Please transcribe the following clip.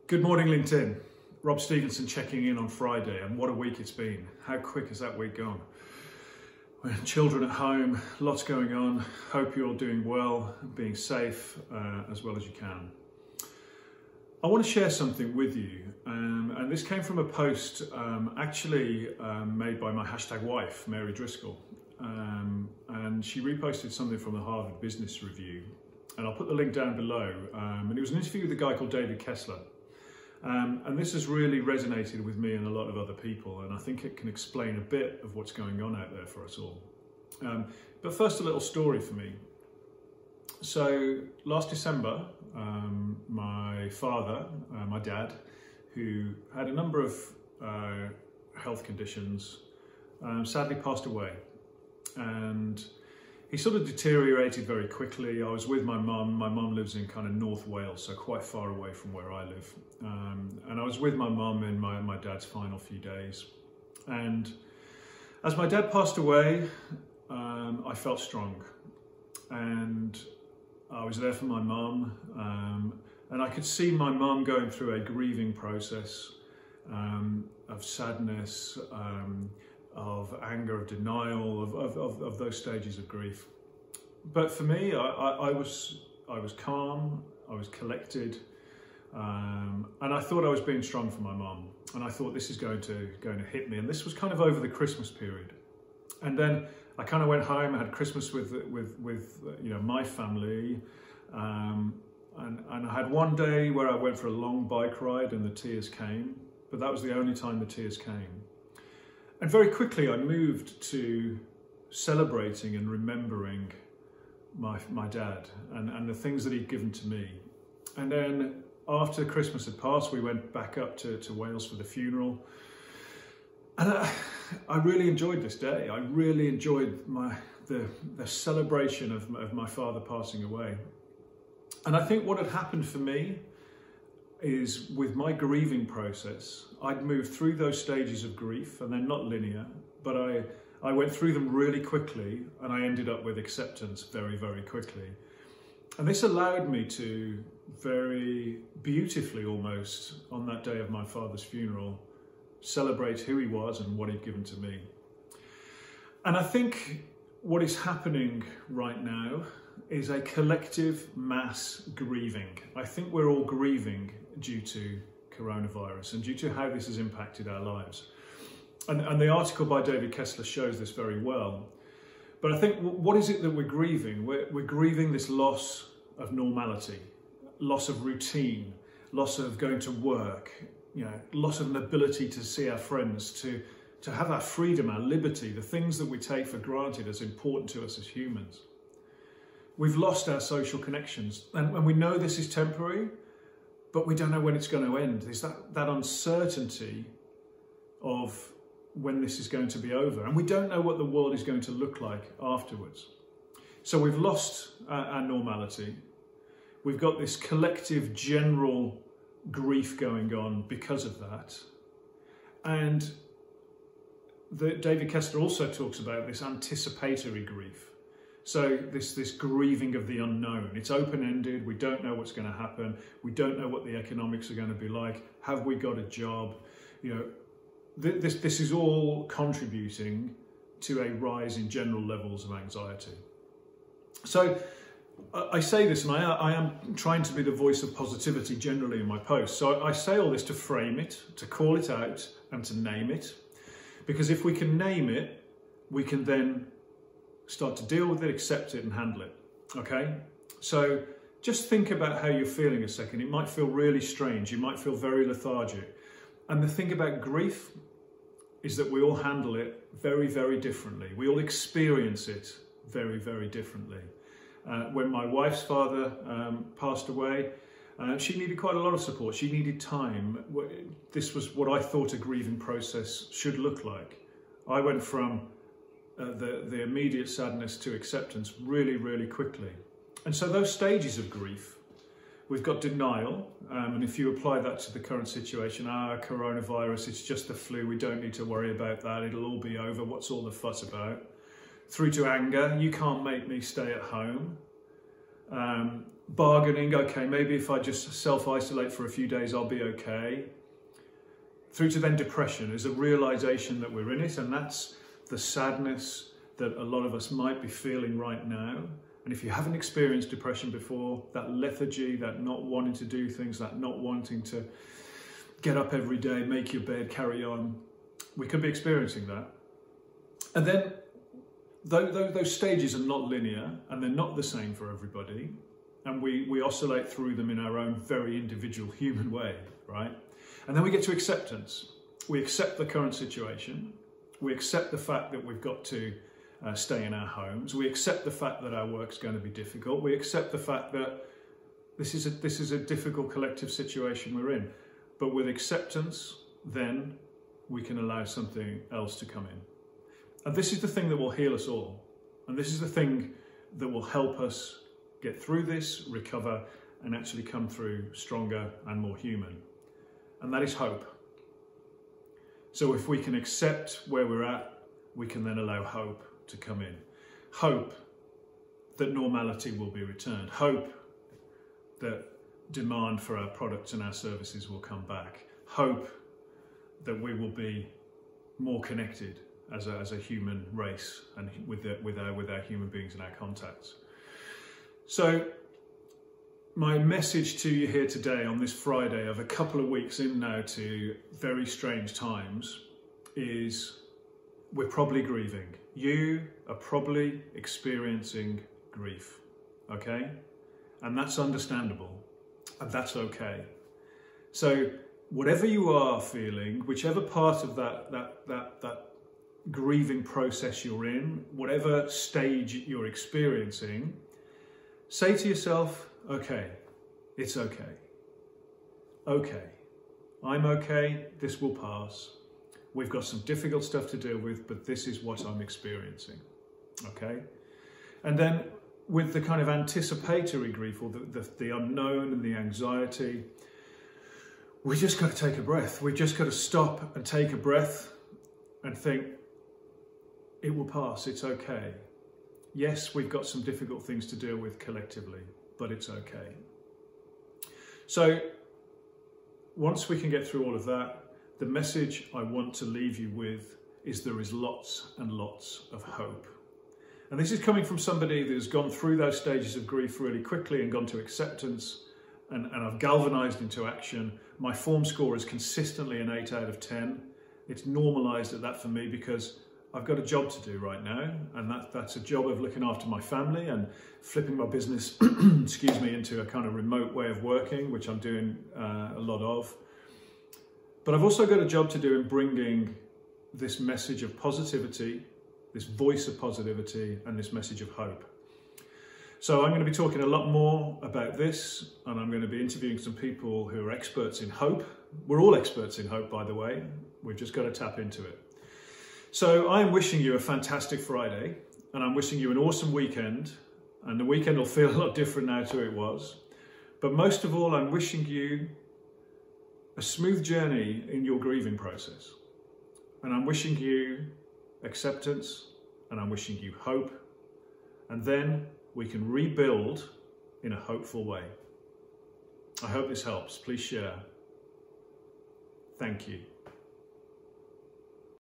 Good morning, LinkedIn. Rob Stevenson checking in on Friday, and what a week it's been. How quick has that week gone? Children at home, lots going on. Hope you're all doing well, being safe as well as you can. I want to share something with you, and this came from a post made by my hashtag wife, Mary Driscoll, and she reposted something from the Harvard Business Review, and I'll put the link down below. And it was an interview with a guy called David Kessler. And this has really resonated with me and a lot of other people, and I think it can explain a bit of what's going on out there for us all. But first, a little story for me. So last December, my father, my dad, who had a number of health conditions, sadly passed away. And he sort of deteriorated very quickly. I was with my mum. My mum lives in kind of North Wales, so quite far away from where I live. And I was with my mum in my dad's final few days. And as my dad passed away, I felt strong. And I was there for my mum. And I could see my mum going through a grieving process of sadness, of anger, of denial, of those stages of grief. But for me, I was calm, I was collected, and I thought I was being strong for my mum. And I thought, this is going to hit me. And this was kind of over the Christmas period. And then I kind of went home. I had Christmas with my family, and I had one day where I went for a long bike ride, and the tears came. But that was the only time the tears came. And very quickly I moved to celebrating and remembering my dad and the things that he'd given to me. And then after Christmas had passed, we went back up to Wales for the funeral. And I really enjoyed this day. I really enjoyed the celebration of my father passing away. And I think what had happened for me is, with my grieving process, I'd moved through those stages of grief, and they're not linear, but I went through them really quickly, and I ended up with acceptance very, very quickly. And this allowed me to very beautifully, almost, on that day of my father's funeral, celebrate who he was and what he'd given to me. And I think what is happening right now is a collective mass grieving. I think we're all grieving due to coronavirus and due to how this has impacted our lives. And the article by David Kessler shows this very well. But I think, what is it that we're grieving? We're grieving this loss of normality, loss of routine, loss of going to work, loss of an ability to see our friends, to have our freedom, our liberty, the things that we take for granted as important to us as humans. We've lost our social connections, and we know this is temporary, but we don't know when it's going to end. There's that uncertainty of when this is going to be over, and we don't know what the world is going to look like afterwards. So we've lost our normality. We've got this collective general grief going on because of that. And David Kessler also talks about this anticipatory grief. So this grieving of the unknown. It's open-ended. We don't know what's going to happen. We don't know what the economics are going to be like. Have we got a job? This is all contributing to a rise in general levels of anxiety. So I say this, and I am trying to be the voice of positivity generally in my posts. So I say all this to frame it, to call it out, and to name it. Because if we can name it, we can then start to deal with it, accept it, and handle it, okay? So just think about how you're feeling a second. It might feel really strange. You might feel very lethargic. And the thing about grief is that we all handle it very, very differently. We all experience it very, very differently. When my wife's father passed away, she needed quite a lot of support. She needed time. This was what I thought a grieving process should look like. I went from the immediate sadness to acceptance really, really quickly. And so those stages of grief, we've got denial, and if you apply that to the current situation, coronavirus, it's just the flu, we don't need to worry about that, it'll all be over, what's all the fuss about? Through to anger, you can't make me stay at home. bargaining, okay, maybe if I just self-isolate for a few days, I'll be okay, through to then depression is a realization that we're in it, and that's the sadness that a lot of us might be feeling right now. And if you haven't experienced depression before, that lethargy, that not wanting to do things, that not wanting to get up every day, make your bed, carry on, we could be experiencing that. And then those stages are not linear, and they're not the same for everybody. And we oscillate through them in our own very individual human way, right? And then we get to acceptance. We accept the current situation. We accept the fact that we've got to stay in our homes. We accept the fact that our work's going to be difficult. We accept the fact that this is a difficult collective situation we're in. But with acceptance, then we can allow something else to come in. And this is the thing that will heal us all. And this is the thing that will help us get through this, recover, and actually come through stronger and more human. And that is hope. So if we can accept where we're at, we can then allow hope to come in. Hope that normality will be returned. Hope that demand for our products and our services will come back. Hope that we will be more connected as a human race and with our human beings and our contacts. So my message to you here today on this Friday of a couple of weeks in now to very strange times is we're probably grieving. You are probably experiencing grief, okay? And that's understandable, and that's okay. So whatever you are feeling, whichever part of that grieving process you're in, whatever stage you're experiencing, say to yourself, okay, it's okay. Okay, I'm okay, this will pass. We've got some difficult stuff to deal with, but this is what I'm experiencing, okay? And then with the kind of anticipatory grief or the unknown and the anxiety, we just got to take a breath. We've just got to stop and take a breath and think, it will pass, it's okay. Yes, we've got some difficult things to deal with collectively, but it's okay. So once we can get through all of that, the message I want to leave you with is there is lots and lots of hope. And this is coming from somebody that has gone through those stages of grief really quickly and gone to acceptance, and I've galvanized into action. My form score is consistently an 8 out of 10. It's normalized at that for me because I've got a job to do right now, and that's a job of looking after my family and flipping my business, excuse me, into a kind of remote way of working, which I'm doing a lot of. But I've also got a job to do in bringing this message of positivity, this voice of positivity, and this message of hope. So I'm going to be talking a lot more about this, and I'm going to be interviewing some people who are experts in hope. We're all experts in hope, by the way. We've just got to tap into it. So I'm wishing you a fantastic Friday, and I'm wishing you an awesome weekend, and the weekend will feel a lot different now to it was. But most of all, I'm wishing you a smooth journey in your grieving process. And I'm wishing you acceptance, and I'm wishing you hope, and then we can rebuild in a hopeful way. I hope this helps. Please share. Thank you.